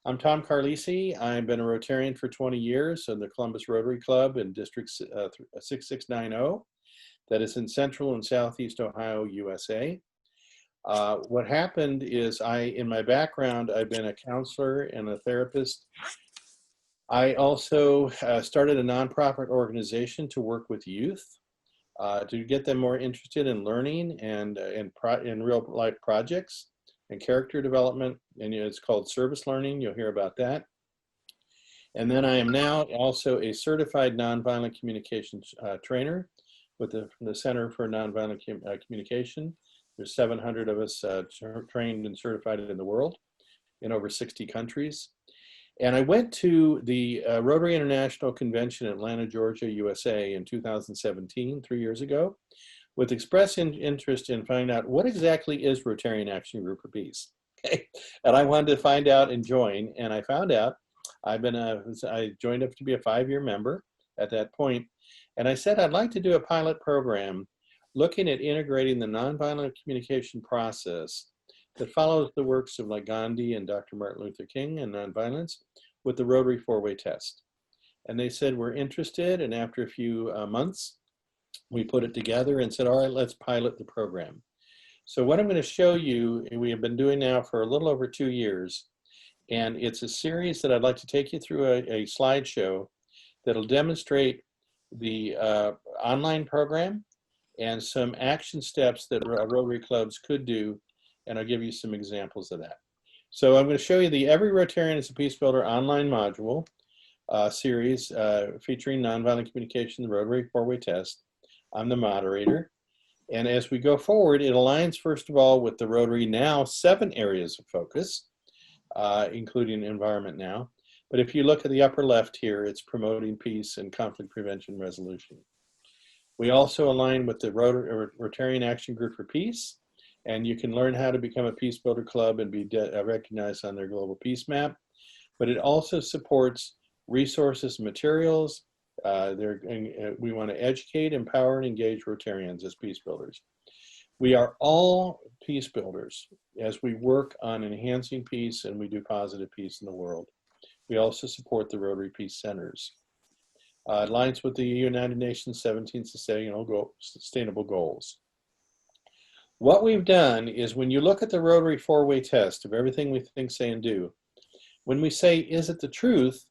I'm Tom Carlisi. I've been a Rotarian for 20 years in the Columbus Rotary Club in District 6690, that is in Central and Southeast Ohio, USA. What happened is in my background, I've been a counselor and a therapist. I also started a nonprofit organization to work with youth to get them more interested in learning and in real life projects and character development, and it's called service learning. You'll hear about that. And then I am now also a certified nonviolent communications trainer with the Center for Nonviolent Communication. There's 700 of us trained and certified in the world in over 60 countries. And I went to the Rotary International Convention in Atlanta, Georgia, USA in 2017, 3 years ago, with express interest in finding out what exactly is Rotarian Action Group for Peace. Okay. And I wanted to find out and join, and I found out. I joined up to be a 5-year member at that point, and I said I'd like to do a pilot program looking at integrating the nonviolent communication process that follows the works of like Gandhi and Dr. Martin Luther King and nonviolence with the Rotary 4-way test. And they said, we're interested, and after a few months, we put it together and said, all right, let's pilot the program. So what I'm going to show you, we have been doing now for a little over 2 years, and it's a series that I'd like to take you through a slideshow that'll demonstrate the online program and some action steps that Rotary clubs could do, and I'll give you some examples of that. So I'm going to show you the Every Rotarian is a Peacebuilder online module series featuring nonviolent communication, the Rotary 4-way test. I'm the moderator. And as we go forward, it aligns, first of all, with the Rotary Now 7 areas of focus, including environment now. But if you look at the upper left here, it's promoting peace and conflict prevention resolution. We also align with the Rotarian Action Group for Peace, and you can learn how to become a Peacebuilder club and be recognized on their global peace map. But it also supports resources and materials. We want to educate, empower, and engage Rotarians as peace builders. We are all peace builders as we work on enhancing peace and we do positive peace in the world. We also support the Rotary Peace Centers. It aligns with the United Nations 17 Sustainable Goals. What we've done is when you look at the Rotary 4-way test of everything we think, say, and do, when we say, is it the truth?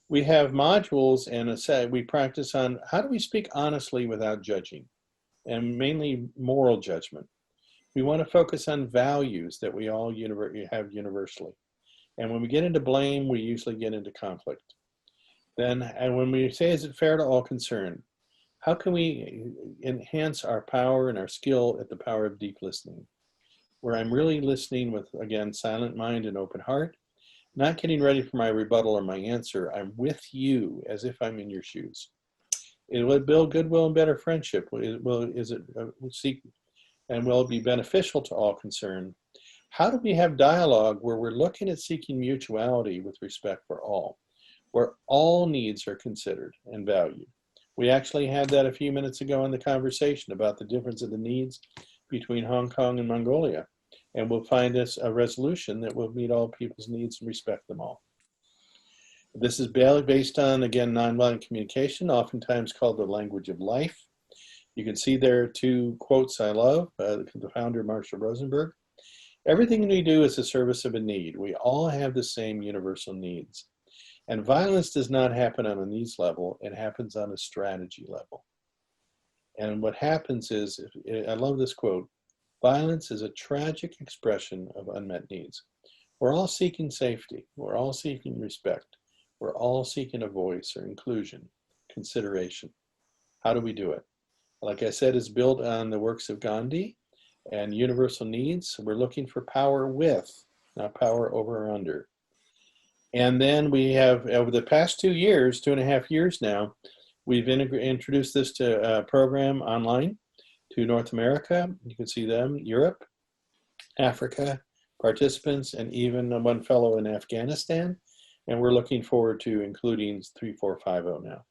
We have modules and we practice on how do we speak honestly without judging, and mainly moral judgment. We want to focus on values that we all have universally. And when we get into blame, we usually get into conflict. And when we say, is it fair to all concerned? How can we enhance our power and our skill at the power of deep listening, where I'm really listening with, again, silent mind and open heart, not getting ready for my rebuttal or my answer. I'm with you as if I'm in your shoes. It will build goodwill and better friendship. Will it be beneficial to all concerned? How do we have dialogue where we're looking at seeking mutuality with respect for all, where all needs are considered and valued? We actually had that a few minutes ago in the conversation about the difference of the needs between Hong Kong and Mongolia. And we'll find us a resolution that will meet all people's needs and respect them all. This is based on, again, nonviolent communication, oftentimes called the language of life. You can see there 2 quotes I love, the founder, Marshall Rosenberg. Everything we do is a service of a need. We all have the same universal needs. And violence does not happen on a needs level, it happens on a strategy level. And what happens is, I love this quote, violence is a tragic expression of unmet needs. We're all seeking safety. We're all seeking respect. We're all seeking a voice or inclusion, consideration. How do we do it? Like I said, it's built on the works of Gandhi and universal needs. We're looking for power with, not power over or under. And then we have, over the past 2 years, 2.5 years now, we've introduced this to a program online to North America. You can see them, Europe, Africa, participants, and even one fellow in Afghanistan. And we're looking forward to including 3450 now.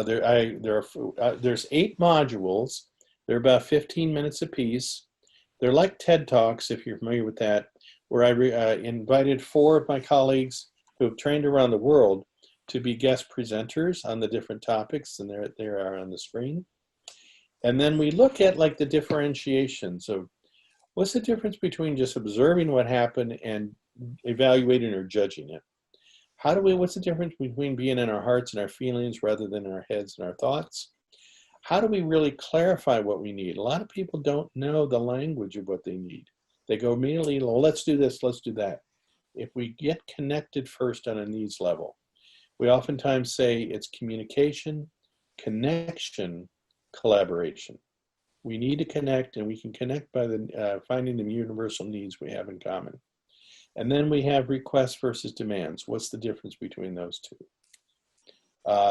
There's 8 modules. They're about 15 minutes apiece. They're like TED Talks, if you're familiar with that, where I invited 4 of my colleagues who have trained around the world to be guest presenters on the different topics, and they are on the screen. And then we look at like the differentiations of what's the difference between just observing what happened and evaluating or judging it. What's the difference between being in our hearts and our feelings rather than in our heads and our thoughts? How do we really clarify what we need? A lot of people don't know the language of what they need. They go immediately, well, let's do this, let's do that. If we get connected first on a needs level, we oftentimes say it's communication, connection, collaboration. We need to connect, and we can connect by finding the universal needs we have in common. And then we have requests versus demands. What's the difference between those two?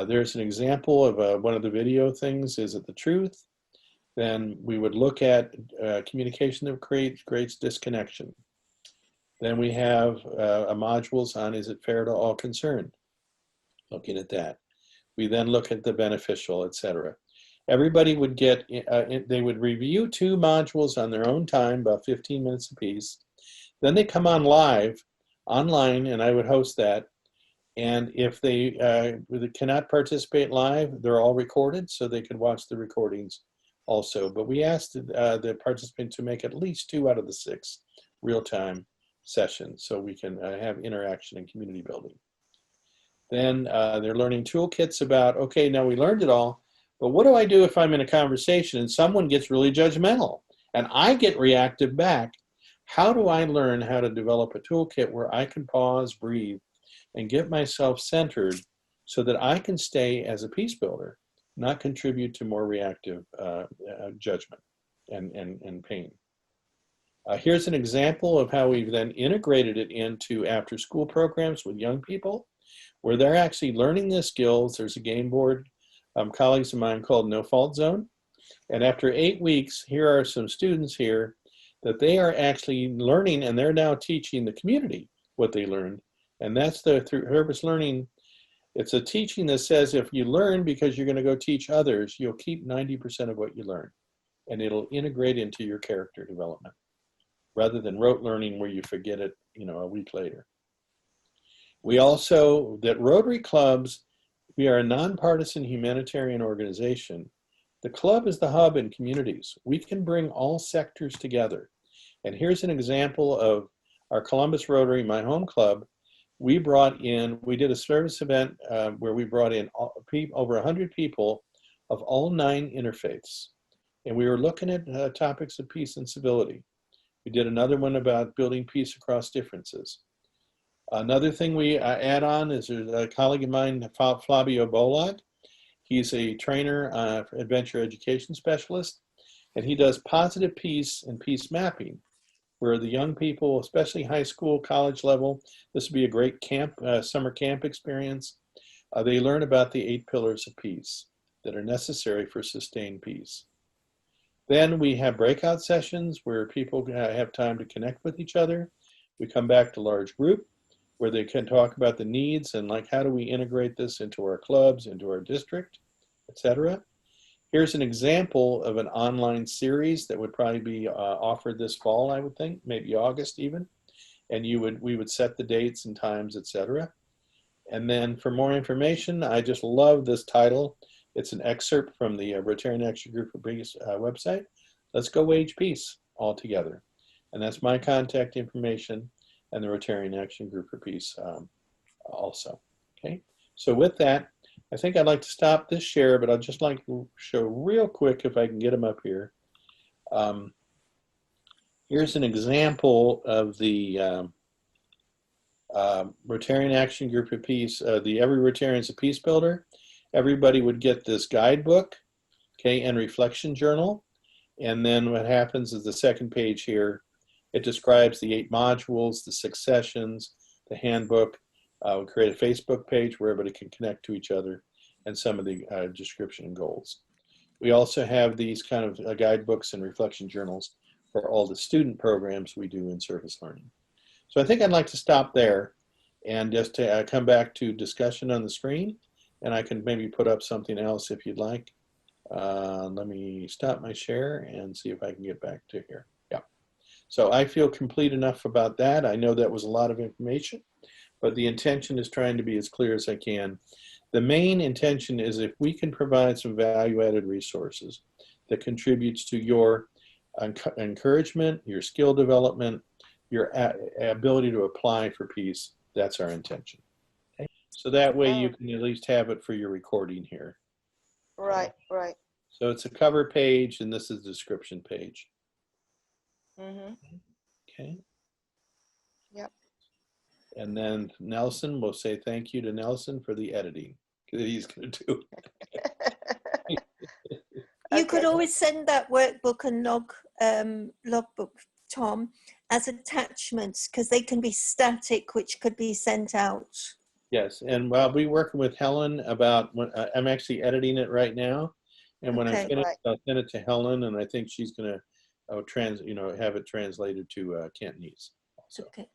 There's an example of one of the video things. Is it the truth? Then we would look at communication that creates disconnection. Then we have modules on is it fair to all concerned? Looking at that. We then look at the beneficial, etc. Everybody would get, they would review 2 modules on their own time, about 15 minutes apiece. Then they come on online, and I would host that. And if they cannot participate live, they're all recorded, so they could watch the recordings also. But we asked the participants to make at least 2 out of the 6 real-time sessions, so we can have interaction and community building. Then they're learning toolkits about, okay, now we learned it all, but what do I do if I'm in a conversation and someone gets really judgmental and I get reactive back? How do I learn how to develop a toolkit where I can pause, breathe, and get myself centered so that I can stay as a peace builder, not contribute to more reactive judgment and pain? Here's an example of how we've then integrated it into after-school programs with young people, where they're actually learning the skills. There's a game board, colleagues of mine called No Fault Zone. And after 8 weeks, here are some students here that they are actually learning, and they're now teaching the community what they learned. And that's through Herbert's Learning. It's a teaching that says if you learn because you're going to go teach others, you'll keep 90% of what you learn, and it'll integrate into your character development, rather than rote learning where you forget it, a week later. We also, that Rotary clubs, we are a nonpartisan humanitarian organization. The club is the hub in communities. We can bring all sectors together. And here's an example of our Columbus Rotary, my home club. We did a service event where we brought in over 100 people of all 9 interfaiths. And we were looking at topics of peace and civility. We did another one about building peace across differences. Another thing we add on is a colleague of mine, Flavio Bolog. He's a trainer, adventure education specialist, and he does positive peace and peace mapping, where the young people, especially high school, college level, this would be a great summer camp experience. They learn about the 8 pillars of peace that are necessary for sustained peace. Then we have breakout sessions where people have time to connect with each other. We come back to large group where they can talk about the needs and like how do we integrate this into our clubs, into our district, etc. Here's an example of an online series that would probably be offered this fall, I would think, maybe August even. And we would set the dates and times, etc. And then for more information, I just love this title. It's an excerpt from the Rotarian Action Group for Peace website. Let's go wage peace all together. And that's my contact information and the Rotarian Action Group for Peace also. Okay, so with that, I think I'd like to stop this share, but I'd just like to show real quick if I can get them up here. Here's an example of the Rotarian Action Group for Peace. The Every Rotarian is a Peacebuilder. Everybody would get this guidebook, okay, and reflection journal. And then what happens is the second page here, it describes the 8 modules, the 6 sessions, the handbook. We create a Facebook page where everybody can connect to each other, and some of the description and goals. We also have these kind of guidebooks and reflection journals for all the student programs we do in service learning. So I think I'd like to stop there and just to come back to discussion on the screen, and I can maybe put up something else if you'd like. Let me stop my share and see if I can get back to here. Yeah. So I feel complete enough about that. I know that was a lot of information, but the intention is trying to be as clear as I can. The main intention is if we can provide some value-added resources that contributes to your encouragement, your skill development, your ability to apply for peace, that's our intention. Okay? So that way you can at least have it for your recording here. Right, right. So it's a cover page and this is the description page. Okay. Yep. And then Nelson, we'll say thank you to Nelson for the editing that he's going to do. You could always send that workbook and logbook, Tom, as attachments, because they can be static, which could be sent out. Yes, and I'll be working with Helen about when I'm actually editing it right now, and when I finish, I'll send it to Helen, and I think she's going to have it translated to Cantonese. Also. Okay.